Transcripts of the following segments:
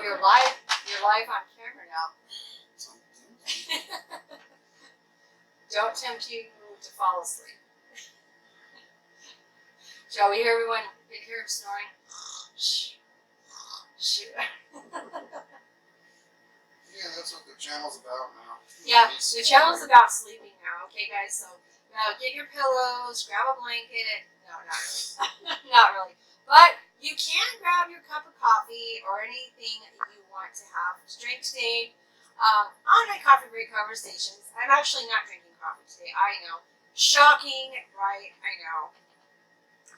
you're live on camera now. Don't tempt you to fall asleep. Shall we hear everyone hear him snoring? Shh. Shh. Yeah, that's what the channel's about now. Yeah, the channel's about sleeping now. Okay, guys, so get your pillows, grab a blanket. No, not really. Not really. But you can grab your cup of coffee or anything that you want to have to drink today. On my coffee break conversations, I'm actually not drinking coffee today. I know. Shocking, right? I know.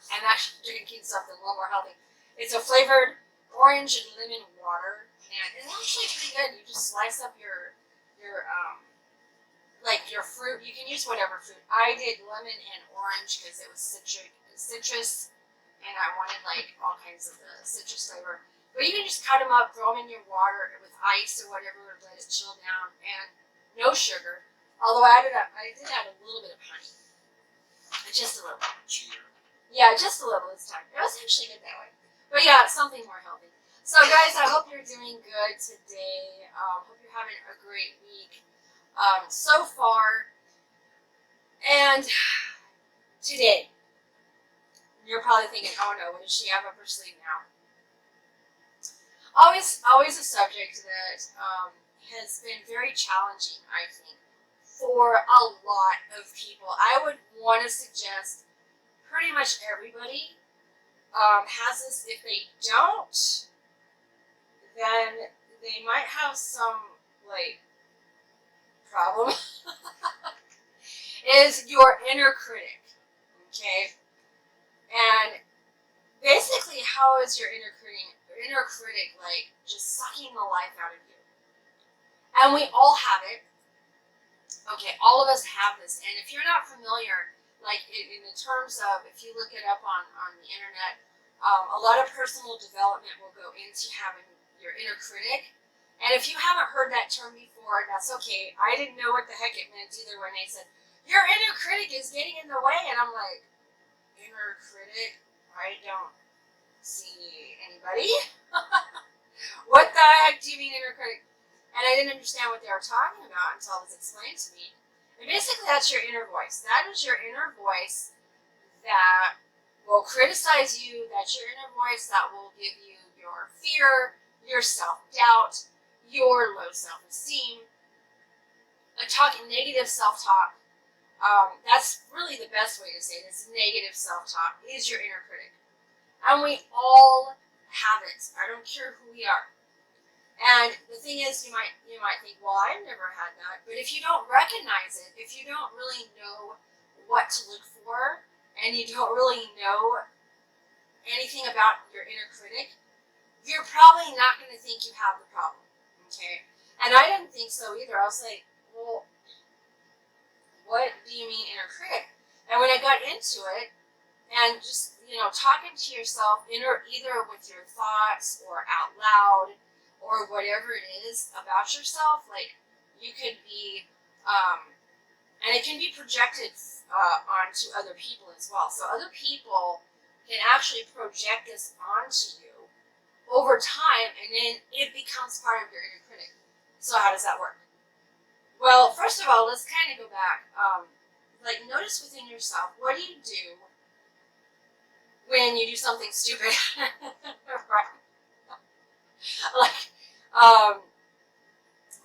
I'm actually drinking something a little more healthy. It's a flavored orange and lemon water, and it's actually pretty good. You just slice up your like your fruit. You can use whatever fruit. I did lemon and orange because it was citrus, and I wanted like all kinds of the citrus flavor. But you can just cut them up, throw them in your water with ice or whatever, let it chill down, and no sugar. Although I did add a little bit of honey, just a little. Cheater. Yeah, just a little this time. It was actually good that way. But yeah, it's something more healthy. So guys, I hope you're doing good today. Hope you're having a great week so far. And today, you're probably thinking, oh no, what does she have up her sleeve now? Always a subject that has been very challenging, I think, for a lot of people. I would want to suggest pretty much everybody has this. If they don't, then they might have some like problem. Is your inner critic, okay? And basically, how is your inner critic like just sucking the life out of you? And we all have it. Okay, all of us have this. And if you're not familiar, like in the terms of, if you look it up on the internet, a lot of personal development will go into having your inner critic. And if you haven't heard that term before, that's okay. I didn't know what the heck it meant either when they said, your inner critic is getting in the way. And I'm like, inner critic? I don't see anybody. What the heck do you mean inner critic? And I didn't understand what they were talking about until it was explained to me. And basically, that's your inner voice. That is your inner voice that will criticize you. That's your inner voice that will give you your fear, your self-doubt, your low self-esteem, negative self-talk. That's really the best way to say this. Negative self-talk is your inner critic. And we all have it. I don't care who we are. And the thing is, you might think, well, I've never had that. But if you don't recognize it, if you don't really know what to look for, and you don't really know anything about your inner critic, you're probably not going to think you have the problem, okay? And I didn't think so either. I was like, well, what do you mean inner critic? And when I got into it, and just, talking to yourself, either with your thoughts or out loud, or whatever it is about yourself, like you could be, and it can be projected onto other people as well. So other people can actually project this onto you over time, and then it becomes part of your inner critic. So how does that work? Well, first of all, let's kind of go back. Like, notice within yourself, what do you do when you do something stupid? Right? Like,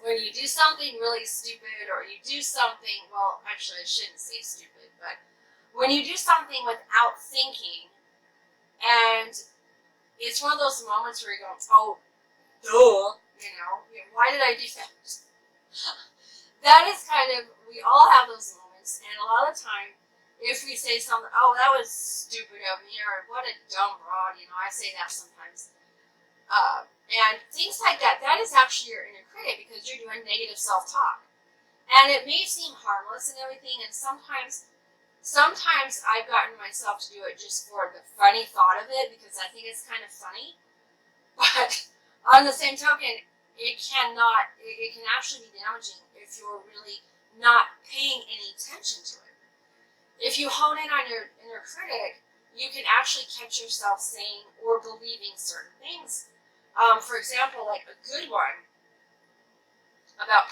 when you do something really stupid, or you do something, well, actually I shouldn't say stupid, but when you do something without thinking, and it's one of those moments where you're going, oh, duh, why did I do that? That is kind of, we all have those moments, and a lot of the time, if we say something, oh, that was stupid of me, or what a dumb broad, I say that sometimes. And things like that, that is actually your inner critic, because you're doing negative self-talk. And it may seem harmless and everything, and sometimes I've gotten myself to do it just for the funny thought of it, because I think it's kind of funny. But on the same token, it can actually be damaging if you're really not paying any attention to it. If you hone in on your inner critic, you can actually catch yourself saying or believing certain things. For example, like a good one about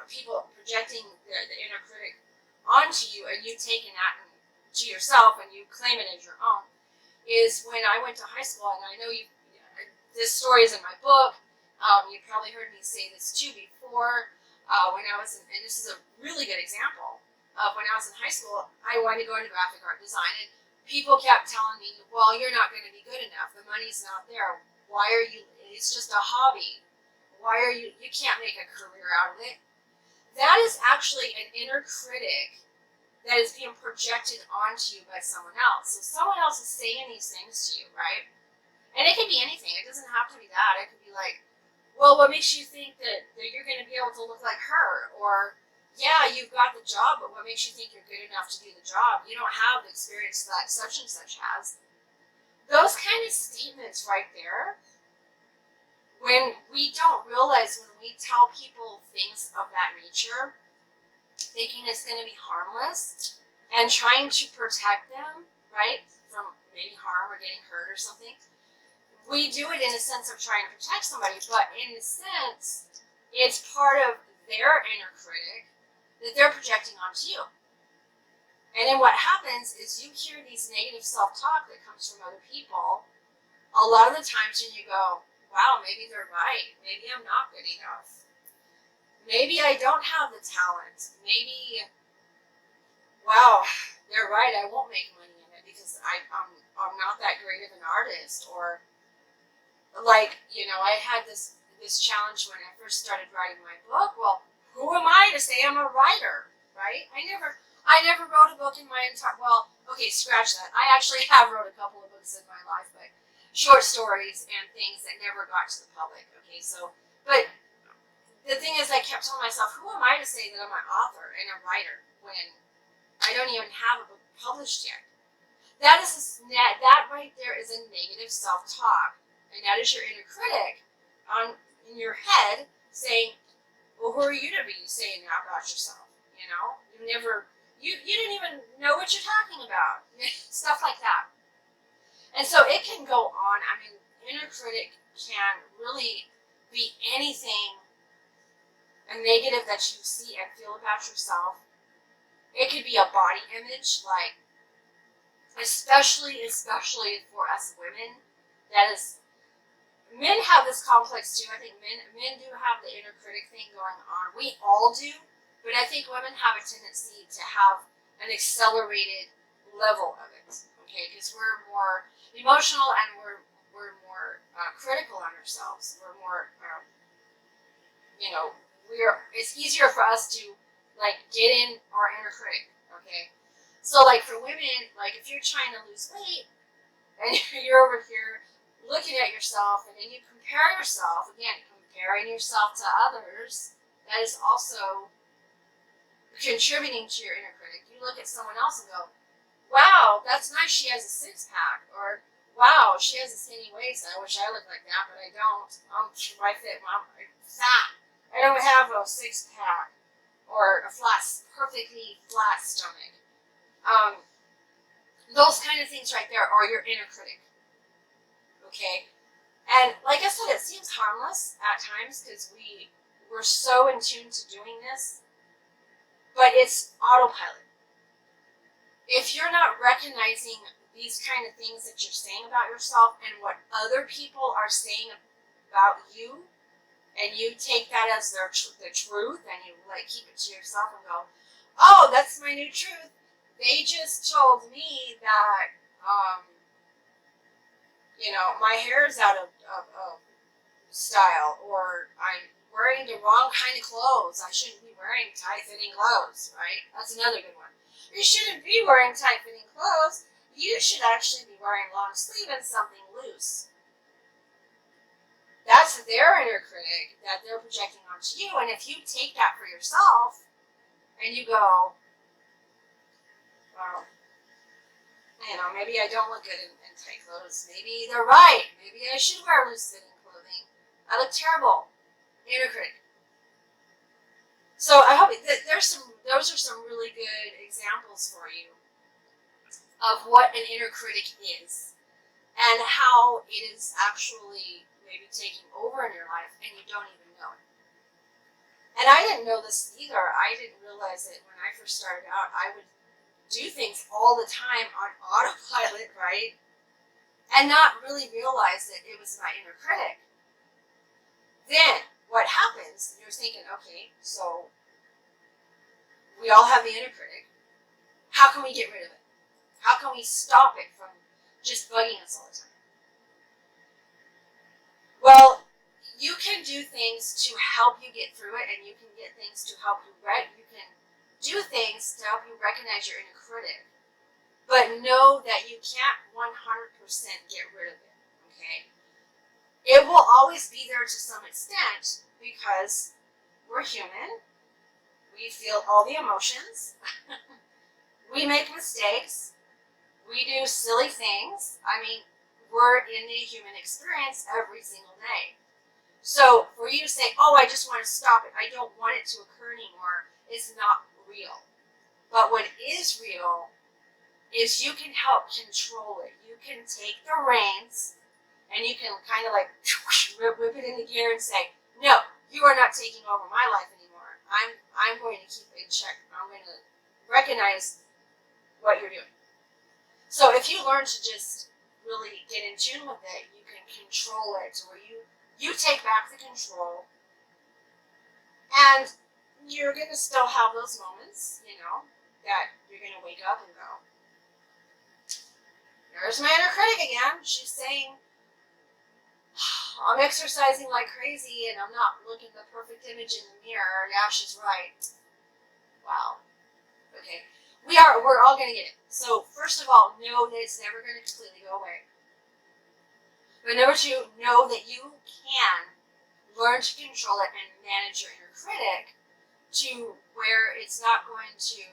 people projecting the inner critic onto you, and you taking that to yourself and you claim it as your own, is when I went to high school, and I know this story is in my book. You probably heard me say this too before. When I was and this is a really good example of when I was in high school. I wanted to go into graphic art design, and people kept telling me, "Well, you're not going to be good enough. The money's not there. Why are you? It's just a hobby. Why are you? You can't make a career out of it." That is actually an inner critic that is being projected onto you by someone else. So someone else is saying these things to you, right? And it can be anything. It doesn't have to be that. It could be like, well, what makes you think that you're going to be able to look like her? Or, yeah, you've got the job, but what makes you think you're good enough to do the job? You don't have the experience that such and such has. Those kind of statements right there, when we don't realize, when we tell people things of that nature, thinking it's going to be harmless and trying to protect them, right, from maybe harm or getting hurt or something, we do it in a sense of trying to protect somebody, but in a sense, it's part of their inner critic that they're projecting onto you. And then what happens is you hear these negative self-talk that comes from other people a lot of the times, and you go, wow, maybe they're right. Maybe I'm not good enough. Maybe I don't have the talent. Maybe, wow, they're right. I won't make money in it because I'm not that great of an artist. Or like, I had this challenge when I first started writing my book. Well, who am I to say I'm a writer, right? I never wrote a book in my entire, well, okay, scratch that. I actually have wrote a couple of books in my life, but short stories and things that never got to the public, okay? So, but the thing is, I kept telling myself, who am I to say that I'm an author and a writer when I don't even have a book published yet? That right there is a negative self-talk, and that is your inner critic in your head saying, well, who are you to be saying that about yourself? You didn't even know what you're talking about. Stuff like that. And so it can go on. I mean, inner critic can really be anything, a negative that you see and feel about yourself. It could be a body image, like, especially for us women, men have this complex too. I think men do have the inner critic thing going on. We all do, but I think women have a tendency to have an accelerated level of it. Okay, because we're more emotional and we're more critical on ourselves. We're more, it's easier for us to like get in our inner critic. Okay, so like for women, like if you're trying to lose weight and you're over here looking at yourself and then you compare yourself, again, comparing yourself to others, that is also contributing to your inner critic. You look at someone else and go, wow, that's nice, she has a six-pack, or wow, she has a skinny waist, I wish I looked like that, but I don't. I'm fat. I don't have a six-pack or a perfectly flat stomach. Those kind of things right there are your inner critic. Okay? And like I said, it seems harmless at times because we're so in tune to doing this, but it's autopilot. If you're not recognizing these kind of things that you're saying about yourself and what other people are saying about you, and you take that as the truth, and you like keep it to yourself and go, oh, that's my new truth. They just told me that, my hair is out of style, or I'm wearing the wrong kind of clothes. I shouldn't be wearing tight-fitting clothes, right? That's another good one. You shouldn't be wearing tight-fitting clothes. You should actually be wearing long sleeve and something loose. That's their inner critic that they're projecting onto you. And if you take that for yourself and you go, well, maybe I don't look good in tight clothes. Maybe they're right. Maybe I should wear loose-fitting clothing. I look terrible. Inner critic. So I hope that those are some really good examples for you of what an inner critic is and how it is actually maybe taking over in your life and you don't even know it. And I didn't know this either. I didn't realize it when I first started out. I would do things all the time on autopilot, right? And not really realize that it was my inner critic. Then what happens, you're thinking, okay, so we all have the inner critic. How can we get rid of it? How can we stop it from just bugging us all the time? Well, you can do things to help you get through it, and you can get things to help you you can do things to help you recognize your inner critic. But know that you can't 100% get rid of it, okay? It will always be there to some extent because we're human. We feel all the emotions. We make mistakes. We do silly things. I mean, we're in the human experience every single day. So for you to say, oh, I just want to stop it, I don't want it to occur anymore, it's not real. But what is real is you can help control it. You can take the reins and you can kind of like whip it into gear and say, no, you are not taking over my life anymore. I'm going to keep it in check. I'm going to recognize what you're doing. So if you learn to just really get in tune with it, you can control it to where you take back the control, and you're going to still have those moments, that you're going to wake up and go, there's my inner critic again. She's saying, I'm exercising like crazy and I'm not looking the perfect image in the mirror. Yeah, she's right. Wow. Okay. We're all going to get it. So first of all, know that it's never going to completely go away. But number two, know that you can learn to control it and manage your inner critic to where it's not going to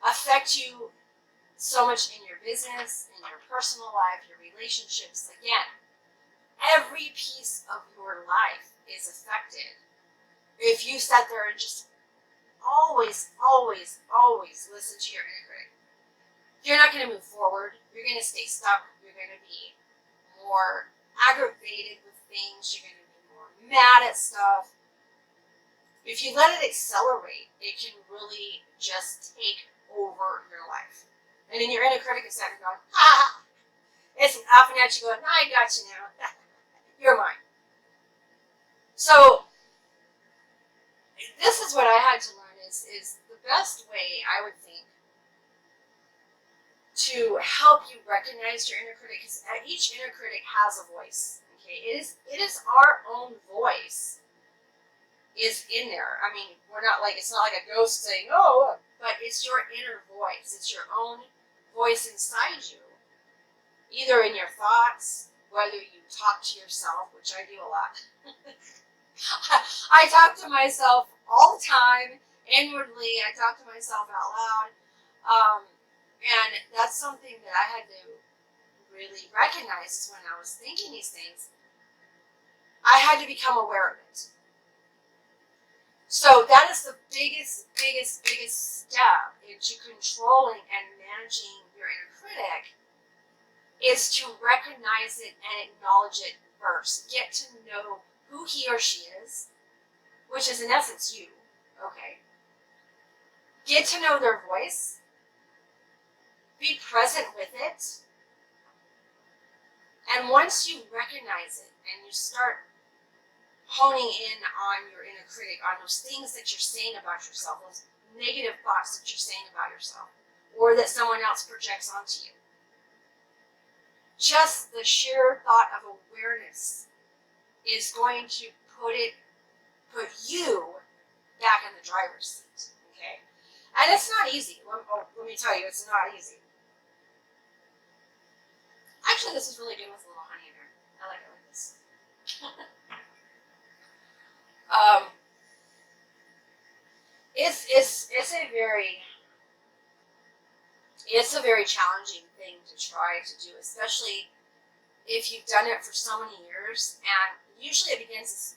affect you so much in your business, in your personal life, your relationships. Again, every piece of your life is affected if you sit there and just always listen to your inner critic. You're not going to move forward. You're going to stay stuck. You're going to be more aggravated with things. You're going to be more mad at stuff. If you let it accelerate, it can really just take over your life. And then your inner critic is sitting going, it's laughing at you going, I got you now. You're mine. So this is what I had to learn is the best way, I would think, to help you recognize your inner critic, because each inner critic has a voice. Okay, it is our own voice is in there. I mean, it's not like a ghost saying, oh, but it's your inner voice. It's your own voice inside you, either in your thoughts, whether you talk to yourself, which I do a lot. I talk to myself all the time, inwardly. I talk to myself out loud. And that's something that I had to really recognize is when I was thinking these things, I had to become aware of it. So that is the biggest step into controlling and managing your inner critic, is to recognize it and acknowledge it first. Get to know who he or she is, which is in essence you, okay? Get to know their voice. Be present with it. And once you recognize it and you start honing in on your inner critic, on those things that you're saying about yourself, those negative thoughts that you're saying about yourself, or that someone else projects onto you, just the sheer thought of awareness is going to put you back in the driver's seat, okay? And it's not easy. Let me tell you, it's not easy. Actually, this is really good with a little honey in there. I like it like this. It's a very challenging thing to try to do, especially if you've done it for so many years. And usually it begins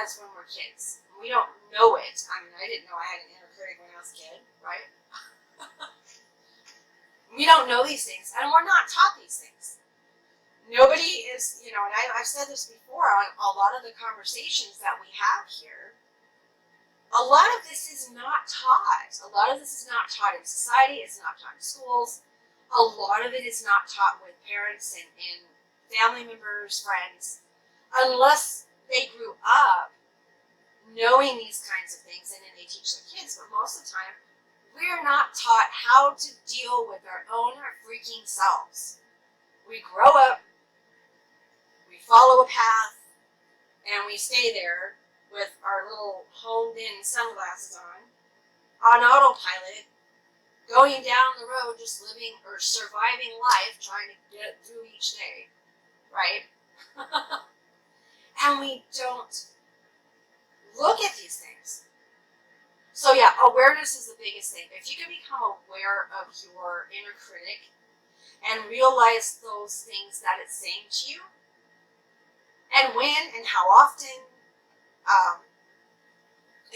as when we're kids. We don't know it. I mean, I didn't know I had an inner critic when I was a kid, right? We don't know these things, and we're not taught these things. Nobody is, and I've said this before on a lot of the conversations that we have here. A lot of this is not taught. A lot of this is not taught in society. It's not taught in schools. A lot of it is not taught with parents and family members, friends, unless they grew up knowing these kinds of things and then they teach their kids. But most of the time, we're not taught how to deal with our own freaking selves. We grow up, we follow a path, and we stay there with our little honed-in sunglasses on autopilot, going down the road, just living or surviving life, trying to get through each day, right? And we don't look at these things. So yeah, awareness is the biggest thing. If you can become aware of your inner critic and realize those things that it's saying to you, and when and how often,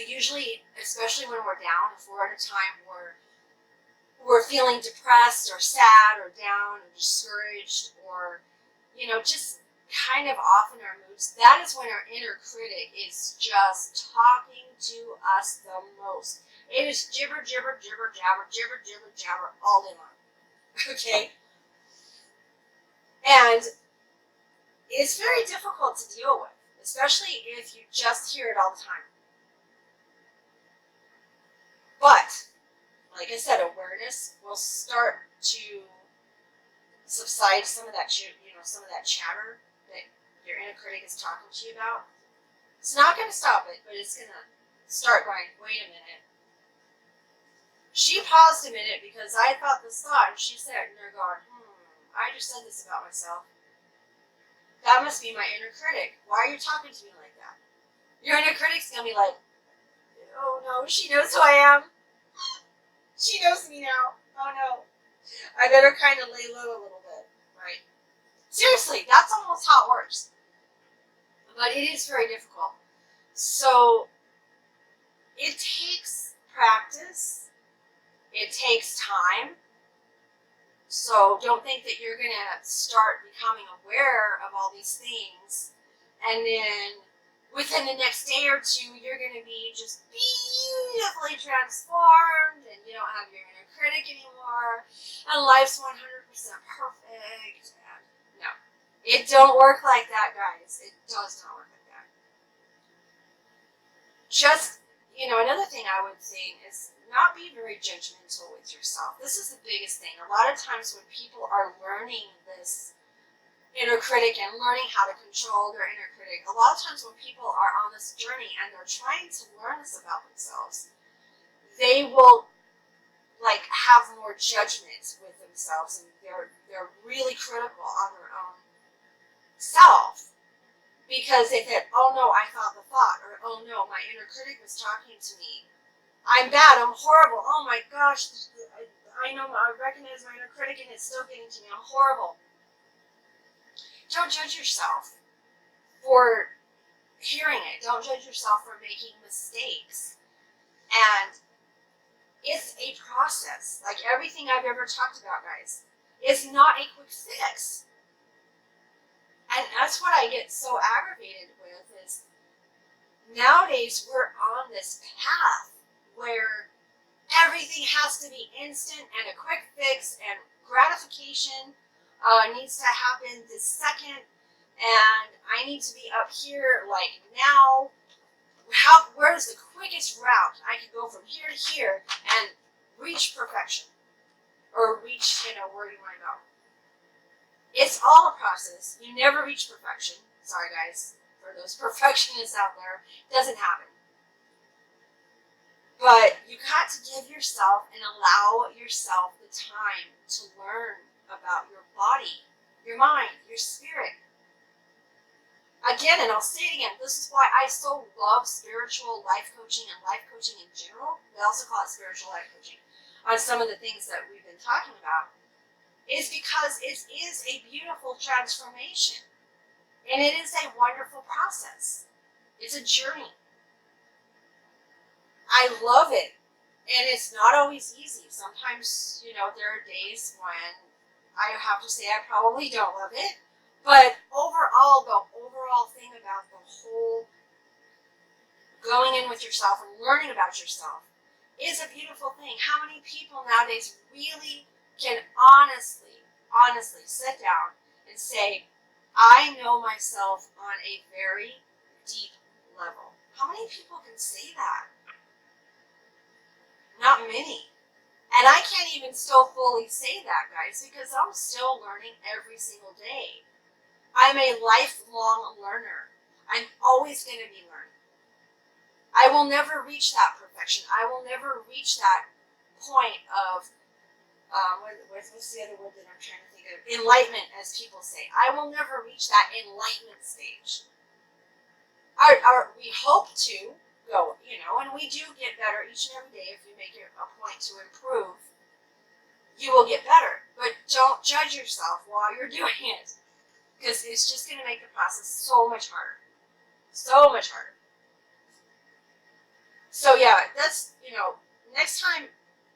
usually, especially when we're down, if we're at a time where we're feeling depressed or sad or down or discouraged or, just kind of off in our moods, that is when our inner critic is just talking to us the most. It is jibber, jibber, jibber, jabber, jibber, jibber, jabber all day long. Okay? And it's very difficult to deal with, especially if you just hear it all the time. But, like I said, awareness will start to subside some of that, some of that chatter that your inner critic is talking to you about. It's not going to stop it, but it's going to start going, wait a minute. She paused a minute because I thought this thought, and she said, and they're going, I just said this about myself. That must be my inner critic. Why are you talking to me like that? Your inner critic's going to be like, oh no, she knows who I am. She knows me now. Oh no. I better kind of lay low a little bit, right? Seriously, that's almost how it works. But it is very difficult. So it takes practice. It takes time. So don't think that you're going to start becoming aware of all these things and then within the next day or two, you're going to be just beautifully transformed and you don't have your inner critic anymore and life's 100% perfect. And no, it don't work like that, guys. It does not work like that. Just, another thing I would say is not be very judgmental with yourself. This is the biggest thing. A lot of times when people are learning this inner critic and learning how to control their inner critic, a lot of times when people are on this journey and they're trying to learn this about themselves, they will have more judgment with themselves and they're really critical on their own self because they said, oh no, I thought the thought, or oh no, my inner critic was talking to me. I'm bad, I'm horrible, oh my gosh, I know, I recognize my inner critic and it's still getting to me, I'm horrible. Don't judge yourself for hearing it. Don't judge yourself for making mistakes. And it's a process. Like everything I've ever talked about, guys, it's not a quick fix. And that's what I get so aggravated with is nowadays we're on this path where everything has to be instant and a quick fix and gratification needs to happen this second, and I need to be up here now. Where's the quickest route I can go from here to here and reach perfection or reach where you want to go? It's all a process. You never reach perfection. Sorry guys, for those perfectionists out there, it doesn't happen. But you got to give yourself and allow yourself the time to learn about your body, your mind, your spirit. Again, and I'll say it again, this is why I so love spiritual life coaching and life coaching in general. We also call it spiritual life coaching on some of the things that we've been talking about, is because it is a beautiful transformation. And it is a wonderful process. It's a journey. I love it. And it's not always easy. Sometimes, there are days when I have to say I probably don't love it. But overall, the overall thing about the whole going in with yourself and learning about yourself is a beautiful thing. How many people nowadays really can honestly sit down and say, I know myself on a very deep level? How many people can say that? Not many. And I can't even still fully say that, guys, because I'm still learning every single day. I'm a lifelong learner. I'm always going to be learning. I will never reach that perfection. I will never reach that point of, what's the other word that I'm trying to think of? Enlightenment, as people say. I will never reach that enlightenment stage. We hope to go, and we do get better each and every day. If you make it a point to improve, you will get better. But don't judge yourself while you're doing it, because it's just going to make the process so much harder. So much harder. So yeah, that's, next time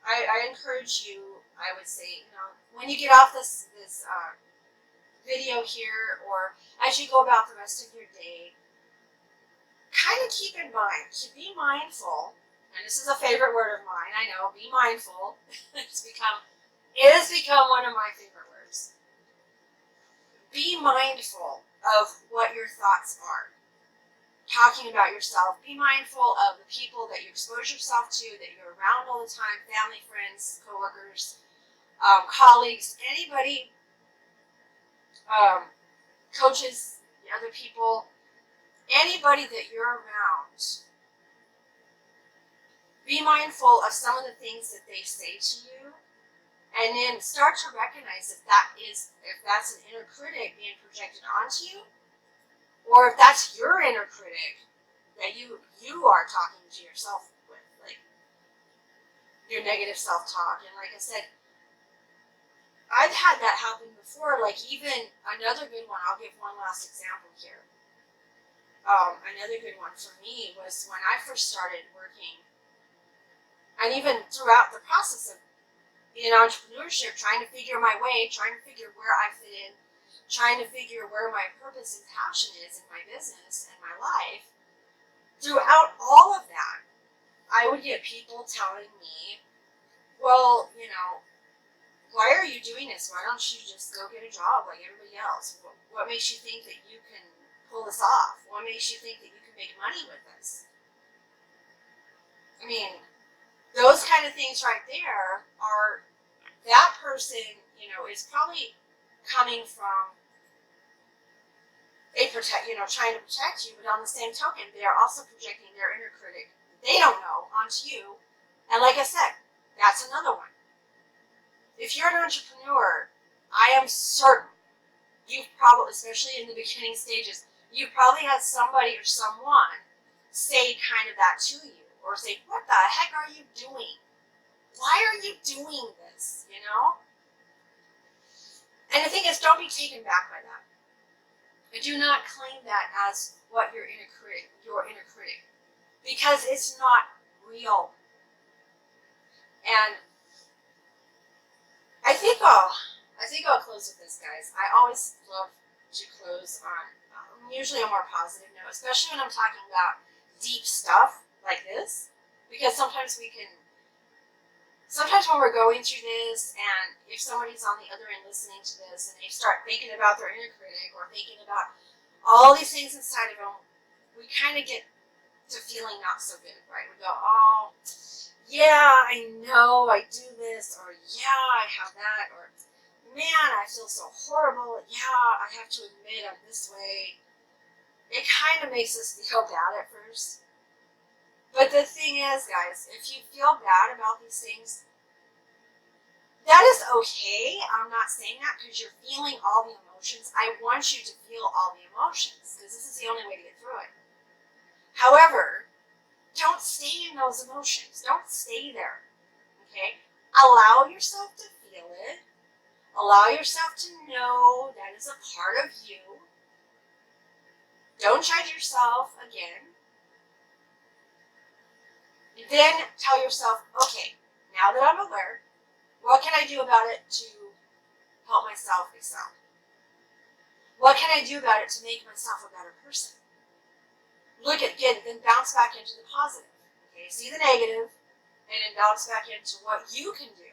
I encourage you, I would say, when you get off this video here, or as you go about the rest of your day, kind of keep in mind to be mindful, and this is a favorite word of mine, I know, be mindful. It has become one of my favorite words. Be mindful of what your thoughts are. Talking about yourself, be mindful of the people that you expose yourself to, that you're around all the time, family, friends, coworkers, colleagues, anybody, coaches, other people, anybody that you're around. Be mindful of some of the things that they say to you, and then start to recognize if that's an inner critic being projected onto you, or if that's your inner critic that you are talking to yourself with, like your negative self-talk. And like I said, I've had that happen before. Like, even another good one, I'll give one last example here. Another good one for me was when I first started working, and even throughout the process of being entrepreneurship, trying to figure my way, trying to figure where I fit in, trying to figure where my purpose and passion is in my business and my life. Throughout all of that, I would get people telling me, well, why are you doing this? Why don't you just go get a job like everybody else? What makes you think that you can pull this off? What makes you think that you can make money with this? I mean, those kind of things right there are, that person, is probably coming from trying to protect you, but on the same token, they are also projecting their inner critic they don't know onto you. And like I said, that's another one. If you're an entrepreneur, I am certain you've probably, especially in the beginning stages, you've probably had somebody or someone say kind of that to you, or say, what the heck are you doing? Why are you doing this? And the thing is, don't be taken back by that. But do not claim that as what your inner critic, because it's not real. And I think I'll close with this, guys. I always love to close on usually a more positive note, especially when I'm talking about deep stuff like this, because sometimes when we're going through this, and if somebody's on the other end listening to this, and they start thinking about their inner critic, or thinking about all these things inside of them, we kind of get to feeling not so good, right? We go, oh, yeah, I know I do this, or yeah, I have that, or man, I feel so horrible, yeah, I have to admit I'm this way. It kind of makes us feel bad at first. But the thing is, guys, if you feel bad about these things, that is okay. I'm not saying that because you're feeling all the emotions. I want you to feel all the emotions, because this is the only way to get through it. However, don't stay in those emotions. Don't stay there, okay? Allow yourself to feel it. Allow yourself to know that is a part of you. Don't judge yourself again. Then tell yourself, okay, now that I'm aware, what can I do about it to help myself excel? What can I do about it to make myself a better person? Look at, again, then bounce back into the positive. Okay, see the negative, and then bounce back into what you can do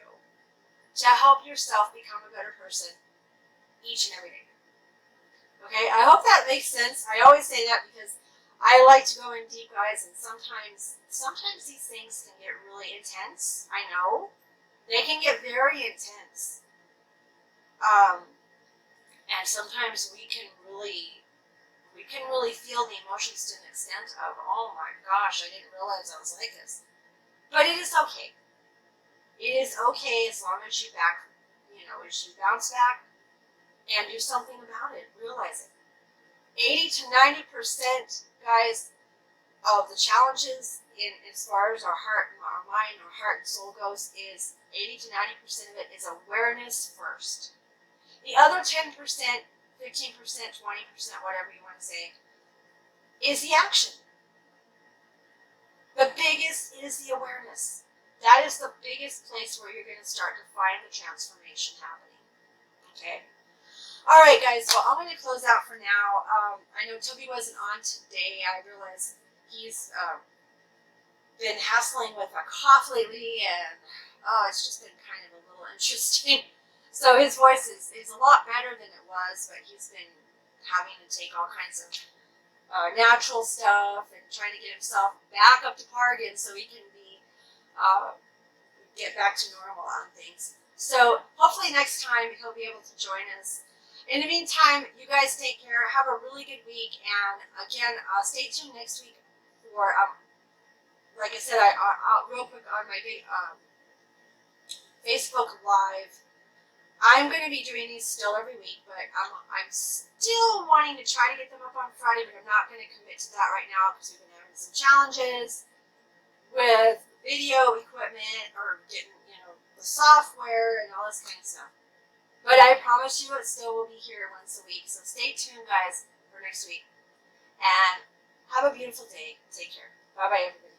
to help yourself become a better person each and every day. Okay, I hope that makes sense. I always say that because I like to go in deep, guys, and sometimes these things can get really intense. I know. They can get very intense. And sometimes we can really feel the emotions to an extent of, oh my gosh, I didn't realize I was like this. But it is okay. It is okay as long as you as you bounce back and do something about it. Realize it. 80 to 90%, guys, of the challenges in as far as our heart and our mind, our heart and soul goes, is 80 to 90% of it is awareness first. The other 10%, 15%, 20%, whatever you want to say, is the action. The biggest is the awareness. That is the biggest place where you're going to start to find the transformation happening. Okay? All right, guys. Well, I'm going to close out for now. I know Toby wasn't on today. I realize he's been hassling with a cough lately, and it's just been kind of a little interesting. So his voice is a lot better than it was, but he's been having to take all kinds of natural stuff and trying to get himself back up to par again so he can get back to normal on things. So hopefully next time he'll be able to join us. In the meantime, you guys take care. Have a really good week, and again, stay tuned next week for like I said, I'll real quick on my Facebook Live. I'm going to be doing these still every week, but I'm still wanting to try to get them up on Friday, but I'm not going to commit to that right now because we've been having some challenges with video equipment or getting, the software and all this kind of stuff. But I promise you it still will be here once a week, so stay tuned, guys, for next week. And have a beautiful day. Take care. Bye-bye, everybody.